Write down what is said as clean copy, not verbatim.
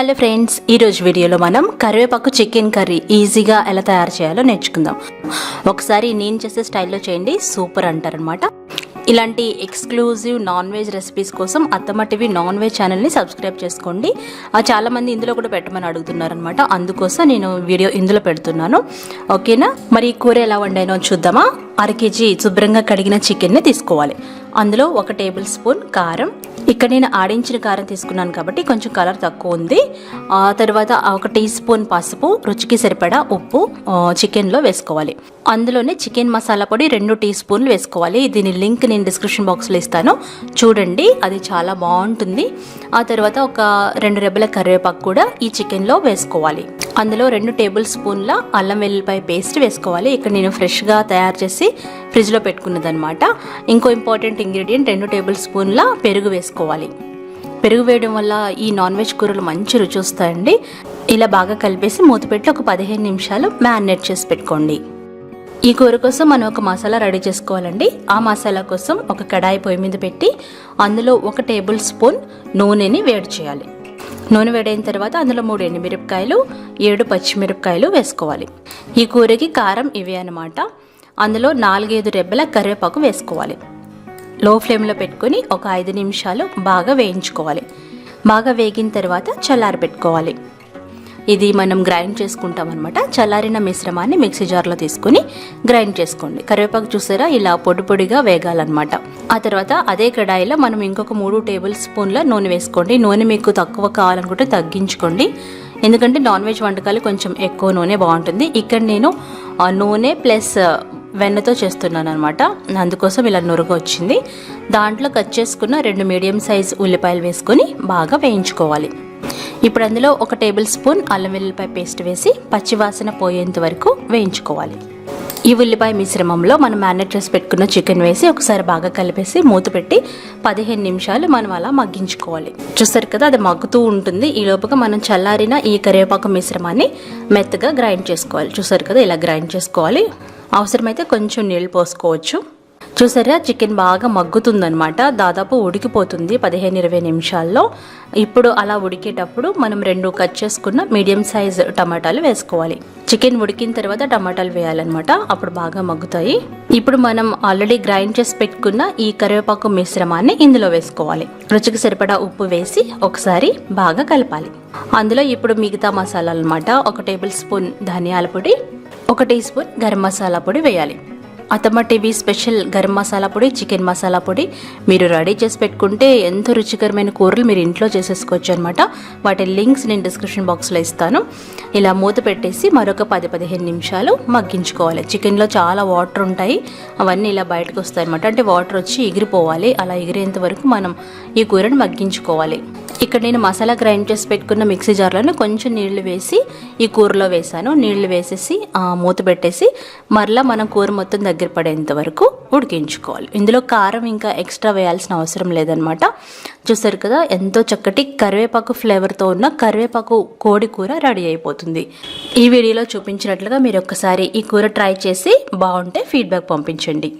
Hello friends, ఈరోజు వీడియోలో మనం కరివేపాకు చికెన్ కర్రీ ఈజీగా ఎలా తయారు చేయాలో నేర్చుకుందాం. ఒకసారి నేను చేసే స్టైల్లో చేయండి, సూపర్ అంటారనమాట. ఇలాంటి ఎక్స్క్లూజివ్ నాన్ వెజ్ రెసిపీస్ కోసం అత్తమ్మ టీవీ నాన్ వెజ్ ఛానల్ని సబ్స్క్రైబ్ చేసుకోండి. చాలామంది ఇందులో కూడా పెట్టమని అడుగుతున్నారనమాట, అందుకోసం నేను వీడియో ఇందులో పెడుతున్నాను. ఓకేనా? మరి ఈ కూర ఎలా వండానో చూద్దామా. 1/2 kg శుభ్రంగా కడిగిన చికెన్ని తీసుకోవాలి. అందులో 1 టేబుల్ స్పూన్ కారం, ఇక్కడ నేను ఆడించిన కారం తీసుకున్నాను కాబట్టి కొంచెం కలర్ తక్కువ ఉంది. తర్వాత 1 టీ స్పూన్ పసుపు, రుచికి సరిపడా ఉప్పు చికెన్లో వేసుకోవాలి. అందులోనే చికెన్ మసాలా పొడి 2 టీ స్పూన్లు వేసుకోవాలి. దీని లింక్ నేను డిస్క్రిప్షన్ బాక్స్లో ఇస్తాను, చూడండి, అది చాలా బాగుంటుంది. ఆ తర్వాత 2 రెబ్బల కరివేపాకు కూడా ఈ చికెన్లో వేసుకోవాలి. అందులో 2 టేబుల్ స్పూన్ల అల్లం వెల్లుల్లిపాయ పేస్ట్ వేసుకోవాలి. ఇక్కడ నేను ఫ్రెష్గా తయారు చేసి ఫ్రిడ్జ్లో పెట్టుకున్నదనమాట. ఇంకో ఇంపార్టెంట్ ఇంగ్రీడియంట్ 2 టేబుల్ స్పూన్ల పెరుగు వేసుకోవాలి. పెరుగు వేయడం వల్ల ఈ నాన్ వెజ్ కూరలు మంచి రుచి వస్తాయండి. ఇలా బాగా కలిపేసి మూతపెట్టి ఒక 15 నిమిషాలు మ్యారినేట్ చేసి పెట్టుకోండి. ఈ కూర కోసం మనం ఒక మసాలా రెడీ చేసుకోవాలండి. ఆ మసాలా కోసం ఒక కడాయి పొయ్యి మీద పెట్టి అందులో 1 టేబుల్ స్పూన్ నూనెని వేడి చేయాలి. నూనె వేడైన తర్వాత అందులో 3 ఎండుమిరపకాయలు, 7 పచ్చిమిరపకాయలు వేసుకోవాలి. ఈ కూరకి కారం ఇవే అన్నమాట. అందులో 4-5 రెబ్బల కరివేపాకు వేసుకోవాలి. లో ఫ్లేమ్లో పెట్టుకొని ఒక 5 నిమిషాలు బాగా వేయించుకోవాలి. బాగా వేగిన తర్వాత చల్లారి పెట్టుకోవాలి. ఇది మనం గ్రైండ్ చేసుకుంటాం అనమాట. చల్లారిన మిశ్రమాన్ని మిక్సీ జార్లో తీసుకుని గ్రైండ్ చేసుకోండి. కరివేపాకు చూసారా, ఇలా పొడి పొడిగా వేగాలన్నమాట. ఆ తర్వాత అదే కడాయిలో మనం ఇంకొక 3 టేబుల్ స్పూన్ల నూనె వేసుకోండి. నూనె మీకు తక్కువ కావాలనుకుంటే తగ్గించుకోండి, ఎందుకంటే నాన్ వెజ్ వంటకాలు కొంచెం ఎక్కువ నూనె బాగుంటుంది. ఇక్కడ నేను నూనె ప్లస్ వెన్నతో చేస్తున్నాను అనమాట, అందుకోసం ఇలా నురుగు వచ్చింది. దాంట్లో కట్ చేసుకున్న 2 మీడియం సైజ్ ఉల్లిపాయలు వేసుకొని బాగా వేయించుకోవాలి. ఇప్పుడు అందులో 1 టేబుల్ స్పూన్ అల్లం వెల్లుల్లిపాయ పేస్ట్ వేసి పచ్చివాసన పోయేంత వరకు వేయించుకోవాలి. ఈ ఉల్లిపాయ మిశ్రమంలో మనం మ్యారినేట్ చేసి పెట్టుకున్న చికెన్ వేసి ఒకసారి బాగా కలిపేసి మూత పెట్టి 15 నిమిషాలు మనం అలా మగ్గించుకోవాలి. చూస్తారు కదా, అది మగ్గుతూ ఉంటుంది. ఈ లోపుగా మనం చల్లారిన ఈ కరివేపాకు మిశ్రమాన్ని మెత్తగా గ్రైండ్ చేసుకోవాలి. చూస్తారు కదా, ఇలా గ్రైండ్ చేసుకోవాలి. అవసరమైతే కొంచెం నీళ్ళు పోసుకోవచ్చు. చూసారా, చికెన్ బాగా మగ్గుతుందనమాట, దాదాపు ఉడికిపోతుంది 15-20 నిమిషాల్లో. ఇప్పుడు అలా ఉడికేటప్పుడు మనం 2 కట్ చేసుకున్న మీడియం సైజ్ టమాటాలు వేసుకోవాలి. చికెన్ ఉడికిన తర్వాత టమాటాలు వేయాలన్నమాట, అప్పుడు బాగా మగ్గుతాయి. ఇప్పుడు మనం ఆల్రెడీ గ్రైండ్ చేసి పెట్టుకున్న ఈ కరివేపాకు మిశ్రమాన్ని ఇందులో వేసుకోవాలి. రుచికి సరిపడా ఉప్పు వేసి ఒకసారి బాగా కలపాలి. అందులో ఇప్పుడు మిగతా మసాలాలు అన్నమాట. 1 టేబుల్ స్పూన్ ధనియాల పొడి, 1 టీ స్పూన్ గరం మసాలా పొడి వేయాలి. అత్తమ్మ టీవీ స్పెషల్ గరం మసాలా పొడి, చికెన్ మసాలా పొడి మీరు రెడీ చేసి పెట్టుకుంటే ఎంతో రుచికరమైన కూరలు మీరు ఇంట్లో చేసేసుకోవచ్చు అనమాట. వాటి లింక్స్ నేను డిస్క్రిప్షన్ బాక్స్లో ఇస్తాను. ఇలా మూత పెట్టేసి మరొక 10-15 నిమిషాలు మగ్గించుకోవాలి. చికెన్లో చాలా వాటర్ ఉంటాయి, అవన్నీ ఇలా బయటకు వస్తాయి అనమాట. అంటే వాటర్ వచ్చి ఎగిరిపోవాలి. అలా ఎగిరేంత వరకు మనం ఈ కూరను మగ్గించుకోవాలి. ఇక్కడ నేను మసాలా గ్రైండ్ చేసి పెట్టుకున్న మిక్సీ జార్లోనే కొంచెం నీళ్లు వేసి ఈ కూరలో వేసాను. నీళ్లు వేసేసి మూత పెట్టేసి మరలా మనం కూర మొత్తం దగ్గర పడేంత వరకు ఉడికించుకోవాలి. ఇందులో కారం ఇంకా ఎక్స్ట్రా వేయాల్సిన అవసరం లేదనమాట. చూసారు కదా, ఎంతో చక్కటి కరివేపాకు ఫ్లేవర్తో ఉన్న కరివేపాకు కోడి కూర రెడీ అయిపోతుంది. ఈ వీడియోలో చూపించినట్లుగా మీరు ఒక్కసారి ఈ కూర ట్రై చేసి బాగుంటే ఫీడ్బ్యాక్ పంపించండి.